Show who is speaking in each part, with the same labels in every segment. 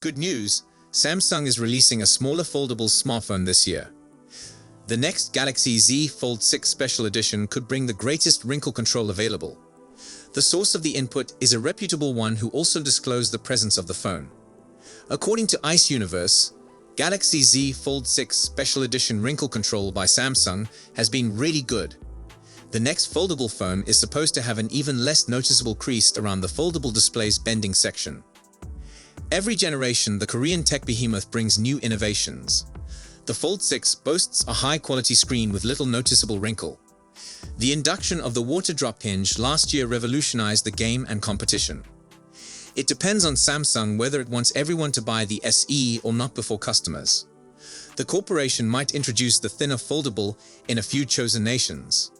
Speaker 1: Good news, Samsung is releasing a smaller foldable smartphone this year. The next Galaxy Z Fold 6 Special Edition could bring the greatest wrinkle control available. The source of the input is a reputable one who also disclosed the presence of the phone. According to Ice Universe, Galaxy Z Fold 6 Special Edition wrinkle control by Samsung has been really good. The next foldable phone is supposed to have an even less noticeable crease around the foldable display's bending section. Every generation, the Korean tech behemoth brings new innovations. The Fold 6 boasts a high-quality screen with little noticeable wrinkle. The induction of the water drop hinge last year revolutionized the game and competition. It depends on Samsung whether it wants everyone to buy the SE or not before customers. The corporation might introduce the thinner foldable in a few chosen nations.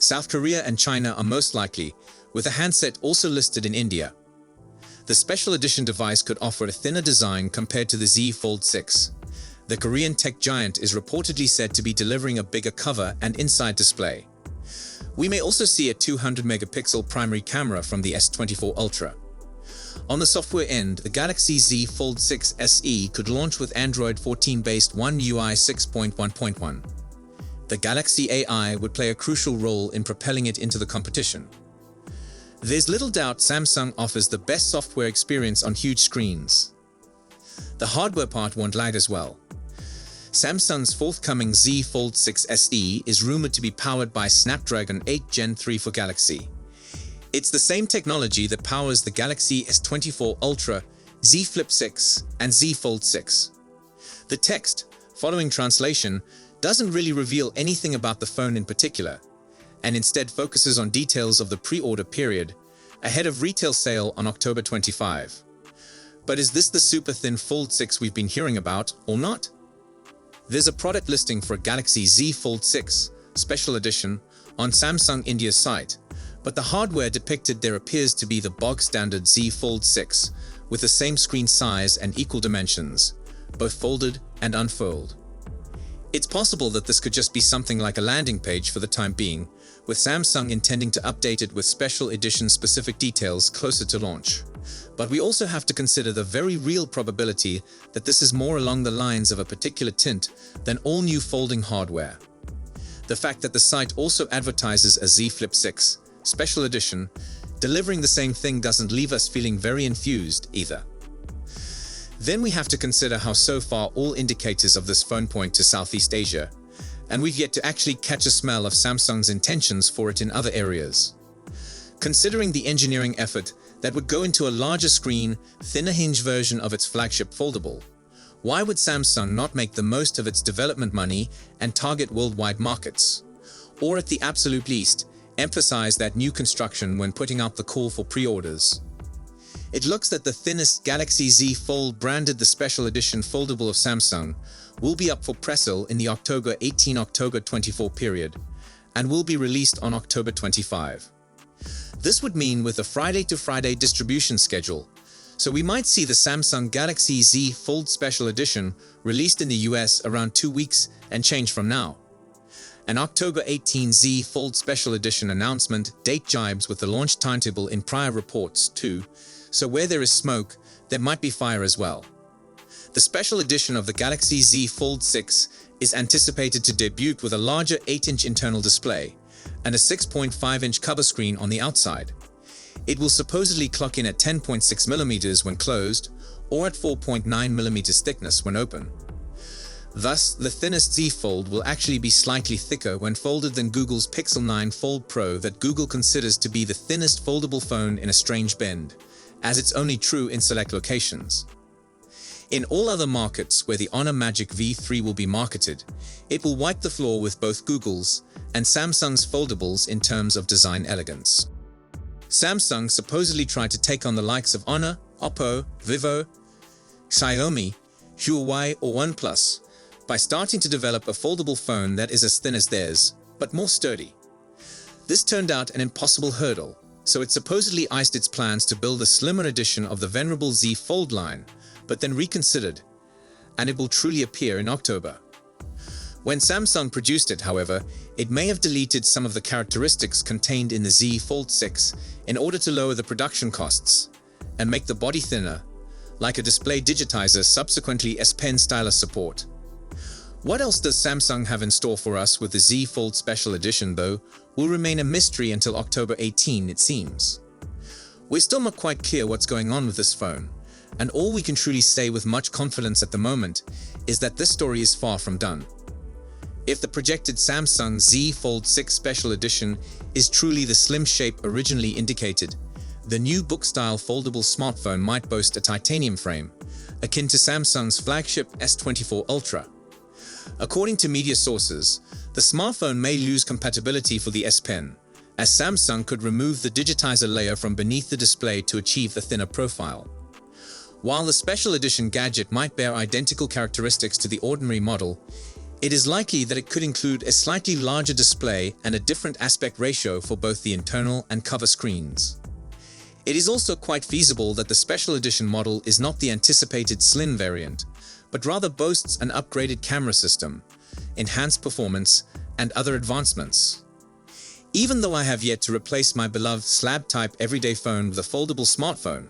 Speaker 1: South Korea and China are most likely, with the handset also listed in India. The special edition device could offer a thinner design compared to the Z Fold 6. The Korean tech giant is reportedly said to be delivering a bigger cover and inside display. We may also see a 200-megapixel primary camera from the S24 Ultra. On the software end, the Galaxy Z Fold 6 SE could launch with Android 14-based One UI 6.1.1. The Galaxy AI would play a crucial role in propelling it into the competition. There's little doubt Samsung offers the best software experience on huge screens. The hardware part won't lag as well. Samsung's forthcoming Z Fold 6 SE is rumored to be powered by Snapdragon 8 Gen 3 for Galaxy. It's the same technology that powers the Galaxy S24 Ultra, Z Flip 6, and Z Fold 6. The text, following translation, doesn't really reveal anything about the phone in particular, and instead focuses on details of the pre-order period, ahead of retail sale on October 25. But is this the super thin Fold 6 we've been hearing about, or not? There's a product listing for a Galaxy Z Fold 6 Special Edition on Samsung India's site, but the hardware depicted there appears to be the bog-standard Z Fold 6, with the same screen size and equal dimensions, both folded and unfold. It's possible that this could just be something like a landing page for the time being, with Samsung intending to update it with special edition specific details closer to launch. But we also have to consider the very real probability that this is more along the lines of a particular tint than all new folding hardware. The fact that the site also advertises a Z Flip 6 Special Edition delivering the same thing doesn't leave us feeling very enthused either. Then we have to consider how so far all indicators of this phone point to Southeast Asia, and we've yet to actually catch a smell of Samsung's intentions for it in other areas. Considering the engineering effort that would go into a larger screen, thinner hinge version of its flagship foldable, why would Samsung not make the most of its development money and target worldwide markets? Or at the absolute least, emphasize that new construction when putting out the call for pre-orders. It looks that the thinnest Galaxy Z Fold branded the Special Edition foldable of Samsung will be up for pre-sale in the October 24 period and will be released on October 25. This would mean with a Friday-to-Friday distribution schedule, so we might see the Samsung Galaxy Z Fold Special Edition released in the US around 2 weeks and change from now. An October 18 Z Fold Special Edition announcement date jibes with the launch timetable in prior reports too, so where there is smoke, there might be fire as well. The special edition of the Galaxy Z Fold 6 is anticipated to debut with a larger 8-inch internal display and a 6.5-inch cover screen on the outside. It will supposedly clock in at 10.6mm when closed, or at 4.9mm thickness when open. Thus, the thinnest Z Fold will actually be slightly thicker when folded than Google's Pixel 9 Fold Pro that Google considers to be the thinnest foldable phone in a strange bend, as it's only true in select locations. In all other markets where the Honor Magic V3 will be marketed, it will wipe the floor with both Google's and Samsung's foldables in terms of design elegance. Samsung supposedly tried to take on the likes of Honor, Oppo, Vivo, Xiaomi, Huawei or OnePlus by starting to develop a foldable phone that is as thin as theirs, but more sturdy. This turned out an impossible hurdle, so it supposedly iced its plans to build a slimmer edition of the venerable Z Fold line, but then reconsidered, and it will truly appear in October. When Samsung produced it, however, it may have deleted some of the characteristics contained in the Z Fold 6 in order to lower the production costs and make the body thinner, like a display digitizer, subsequently S Pen stylus support. What else does Samsung have in store for us with the Z Fold Special Edition, though, will remain a mystery until October 18, it seems. We're still not quite clear what's going on with this phone, and all we can truly say with much confidence at the moment is that this story is far from done. If the projected Samsung Z Fold 6 Special Edition is truly the slim shape originally indicated, the new book-style foldable smartphone might boast a titanium frame, akin to Samsung's flagship S24 Ultra. According to media sources, the smartphone may lose compatibility for the S Pen, as Samsung could remove the digitizer layer from beneath the display to achieve the thinner profile. While the special edition gadget might bear identical characteristics to the ordinary model, it is likely that it could include a slightly larger display and a different aspect ratio for both the internal and cover screens. It is also quite feasible that the special edition model is not the anticipated slim variant, but rather boasts an upgraded camera system, enhanced performance, and other advancements. Even though I have yet to replace my beloved slab-type everyday phone with a foldable smartphone,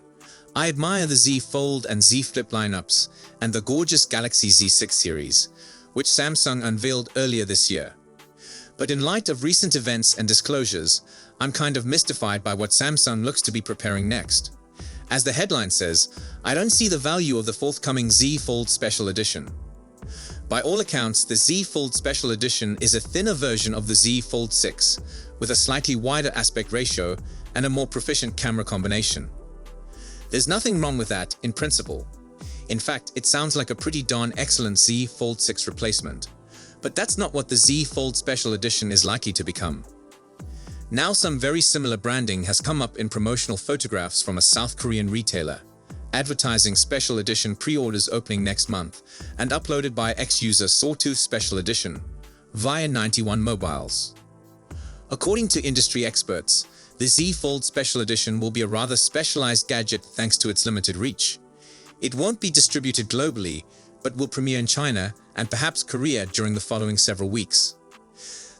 Speaker 1: I admire the Z Fold and Z Flip lineups and the gorgeous Galaxy Z6 series, which Samsung unveiled earlier this year. But in light of recent events and disclosures, I'm kind of mystified by what Samsung looks to be preparing next. As the headline says, I don't see the value of the forthcoming Z Fold Special Edition. By all accounts, the Z Fold Special Edition is a thinner version of the Z Fold 6, with a slightly wider aspect ratio and a more proficient camera combination. There's nothing wrong with that in principle. In fact, it sounds like a pretty darn excellent Z Fold 6 replacement. But that's not what the Z Fold Special Edition is likely to become. Now some very similar branding has come up in promotional photographs from a South Korean retailer, advertising special edition pre-orders opening next month and uploaded by ex-user Sawtooth Special Edition via 91 Mobiles. According to industry experts, the Z Fold Special Edition will be a rather specialized gadget thanks to its limited reach. It won't be distributed globally, but will premiere in China and perhaps Korea during the following several weeks.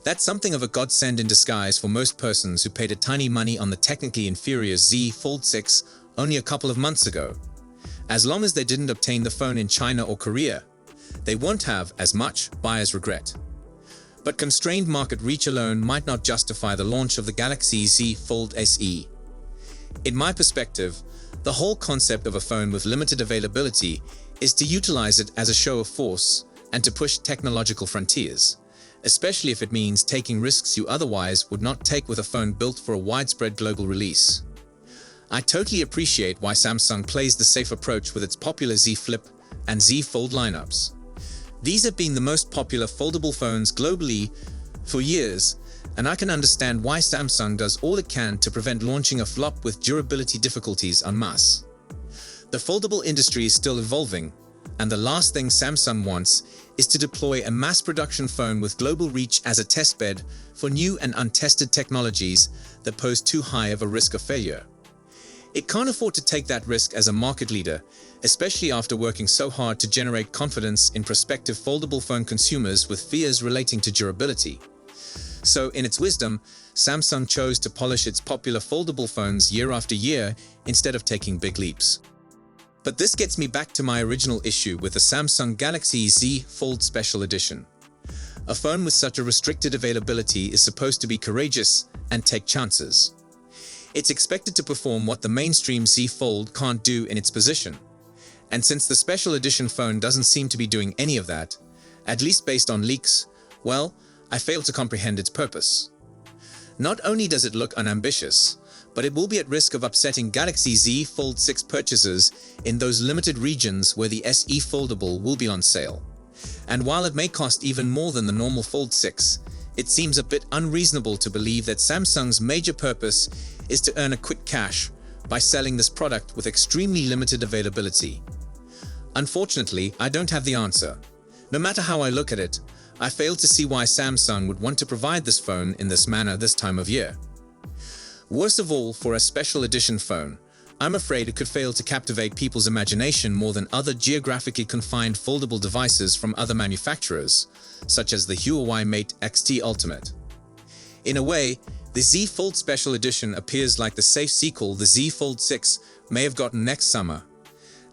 Speaker 1: That's something of a godsend in disguise for most persons who paid a tiny money on the technically inferior Z Fold 6 only a couple of months ago. As long as they didn't obtain the phone in China or Korea, they won't have as much buyer's regret. But constrained market reach alone might not justify the launch of the Galaxy Z Fold SE. In my perspective, the whole concept of a phone with limited availability is to utilize it as a show of force and to push technological frontiers, especially if it means taking risks you otherwise would not take with a phone built for a widespread global release. I totally appreciate why Samsung plays the safe approach with its popular Z Flip and Z Fold lineups. These have been the most popular foldable phones globally for years, and I can understand why Samsung does all it can to prevent launching a flop with durability difficulties en masse. The foldable industry is still evolving, and the last thing Samsung wants is to deploy a mass production phone with global reach as a testbed for new and untested technologies that pose too high of a risk of failure. It can't afford to take that risk as a market leader, especially after working so hard to generate confidence in prospective foldable phone consumers with fears relating to durability. So, in its wisdom, Samsung chose to polish its popular foldable phones year after year instead of taking big leaps. But this gets me back to my original issue with the Samsung Galaxy Z Fold Special Edition. A phone with such a restricted availability is supposed to be courageous and take chances. It's expected to perform what the mainstream Z Fold can't do in its position. And since the special edition phone doesn't seem to be doing any of that, at least based on leaks, well, I fail to comprehend its purpose. Not only does it look unambitious, but it will be at risk of upsetting Galaxy Z Fold 6 purchasers in those limited regions where the SE Foldable will be on sale. And while it may cost even more than the normal Fold 6, it seems a bit unreasonable to believe that Samsung's major purpose is to earn a quick cash by selling this product with extremely limited availability. Unfortunately, I don't have the answer. No matter how I look at it, I fail to see why Samsung would want to provide this phone in this manner this time of year. Worst of all, for a special edition phone, I'm afraid it could fail to captivate people's imagination more than other geographically confined foldable devices from other manufacturers, such as the Huawei Mate X-T Ultimate. In a way, the Z Fold Special Edition appears like the safe sequel the Z Fold 6 may have gotten next summer,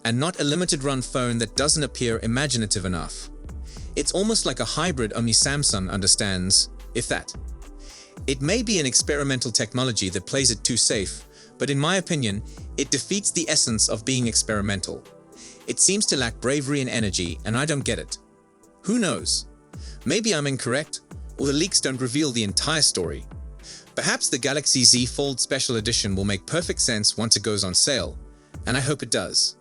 Speaker 1: and not a limited-run phone that doesn't appear imaginative enough. It's almost like a hybrid only Samsung understands, if that. It may be an experimental technology that plays it too safe, but in my opinion, it defeats the essence of being experimental. It seems to lack bravery and energy, and I don't get it. Who knows? Maybe I'm incorrect, or the leaks don't reveal the entire story. Perhaps the Galaxy Z Fold Special Edition will make perfect sense once it goes on sale, and I hope it does.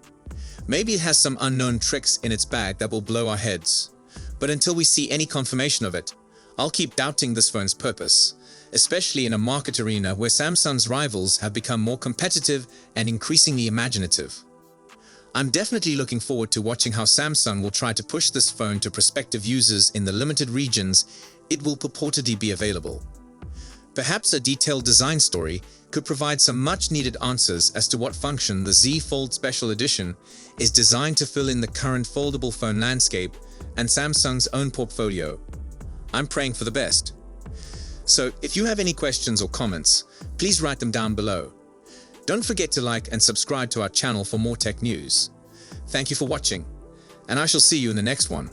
Speaker 1: Maybe it has some unknown tricks in its bag that will blow our heads. But until we see any confirmation of it, I'll keep doubting this phone's purpose, especially in a market arena where Samsung's rivals have become more competitive and increasingly imaginative. I'm definitely looking forward to watching how Samsung will try to push this phone to prospective users in the limited regions it will purportedly be available. Perhaps a detailed design story could provide some much-needed answers as to what function the Z Fold Special Edition is designed to fill in the current foldable phone landscape and Samsung's own portfolio. I'm praying for the best. So, if you have any questions or comments, please write them down below. Don't forget to like and subscribe to our channel for more tech news. Thank you for watching, and I shall see you in the next one.